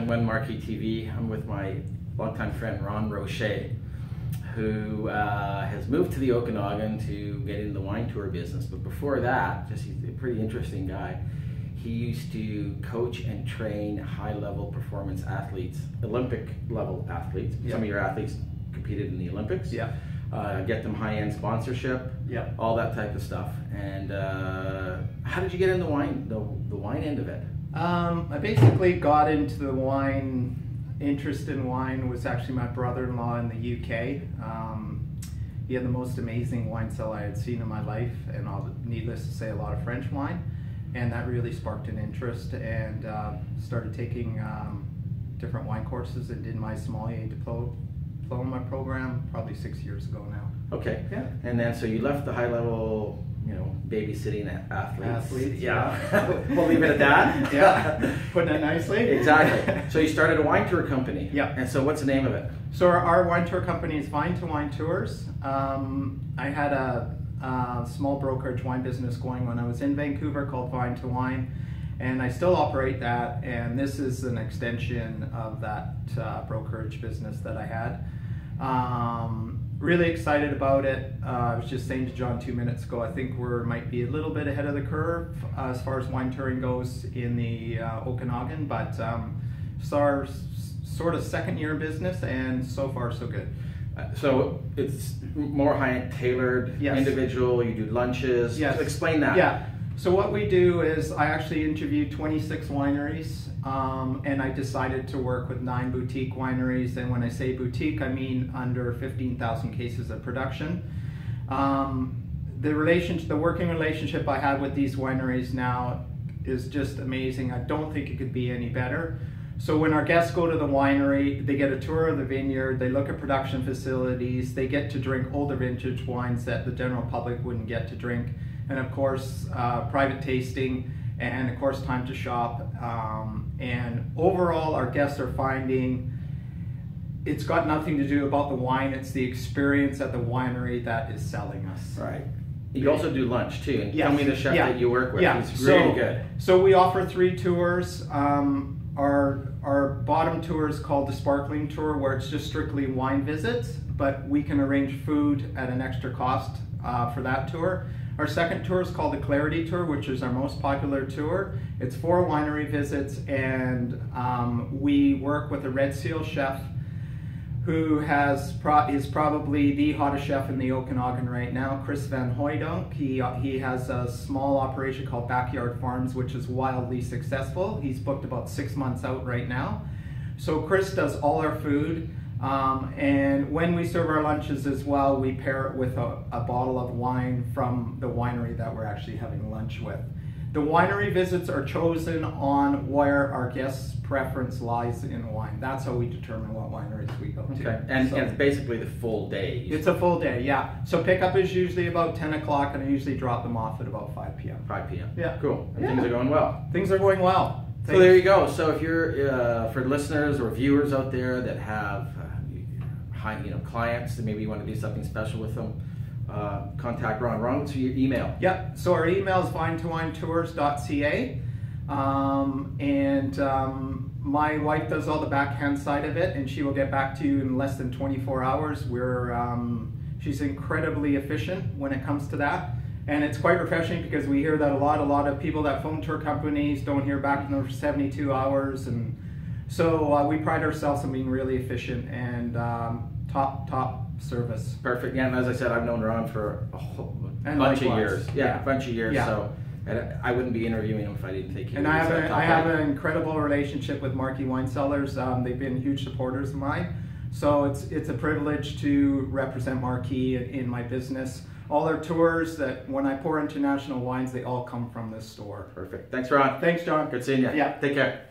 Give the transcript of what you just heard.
Channel 1 Marquee TV. I'm with my longtime friend Ron Rocher, who has moved to the Okanagan to get into the wine tour business. But before that, he's a pretty interesting guy. He used to coach and train high-level performance athletes, Olympic-level athletes. Yep. Some of your athletes competed in the Olympics. Yeah. Get them high-end sponsorship. Yeah. All that type of stuff. And how did you get into the wine end of it? I basically got into the wine. Interest in wine was actually my brother-in-law in the UK. He had the most amazing wine cellar I had seen in my life, and needless to say, a lot of French wine. And that really sparked an interest, and started taking different wine courses and did my sommelier diploma program probably 6 years ago now. Okay. Yeah. And then so you left the high level, babysitting athletes. Yeah. We'll leave it at that. Yeah. Putting it nicely. Exactly. So you started a wine tour company. Yeah. And so what's the name of it? So our wine tour company is Vine to Wine Tours. I had a small brokerage wine business going when I was in Vancouver called Vine to Wine, and I still operate that, and this is an extension of that brokerage business that I had. Really excited about it. I was just saying to John 2 minutes ago, I think we might be a little bit ahead of the curve as far as wine touring goes in the Okanagan, but it's our sort of second year in business, and so far so good. So it's more high-end tailored, yes. Individual, you do lunches. Yes. Explain that. Yeah. So what we do is I actually interviewed 26 wineries, and I decided to work with 9 boutique wineries. And when I say boutique, I mean under 15,000 cases of production. The working relationship I have with these wineries now is just amazing. I don't think it could be any better. So when our guests go to the winery, they get a tour of the vineyard, they look at production facilities, they get to drink older vintage wines that the general public wouldn't get to drink, and of course private tasting, and of course time to shop. And overall our guests are finding it's got nothing to do about the wine, it's the experience at the winery that is selling us. Right. You also do lunch too, and Yes. tell me the chef that you work with. Yeah. He's really good. So we offer 3 tours. Our bottom tour is called the Sparkling Tour, where it's just strictly wine visits, but we can arrange food at an extra cost for that tour. Our second tour is called the Clerides Tour, which is our most popular tour. It's 4 winery visits, and we work with a Red Seal chef who is probably the hottest chef in the Okanagan right now, Chris Van Hooydonk. He has a small operation called Backyard Farms, which is wildly successful. He's booked about 6 months out right now. So Chris does all our food, and when we serve our lunches as well, we pair it with a bottle of wine from the winery that we're actually having lunch with. The winery visits are chosen on where our guests' preference lies in wine. That's how we determine what wineries we go to. Okay. And it's basically the full day. It's a full day, yeah. So pickup is usually about 10 o'clock, and I usually drop them off at about 5 p.m. 5 p.m. Yeah. Cool. And Yeah. things are going well. Things are going well. So there you go. So if you're for listeners or viewers out there that have clients that maybe you want to do something special with them, contact Ron. Ron, what's your email? Yep. So our email is vinetowinetours.ca, and my wife does all the backhand side of it, and she will get back to you in less than 24 hours. She's incredibly efficient when it comes to that. And it's quite refreshing because we hear that a lot of people that phone tour companies don't hear back from them for 72 hours. And so we pride ourselves on being really efficient and top service. Perfect. Yeah, and as I said, I've known Ron for a whole bunch of years. Yeah, a bunch of years. Yeah. So I wouldn't be interviewing him if I didn't take care and of him. I have an incredible relationship with Marquee Wine Cellars. They've been huge supporters of mine. So it's a privilege to represent Marquee in my business. All our tours, that when I pour international wines, they all come from this store. Perfect. Thanks, Ron. Thanks, John. Good seeing you. Yeah. Take care.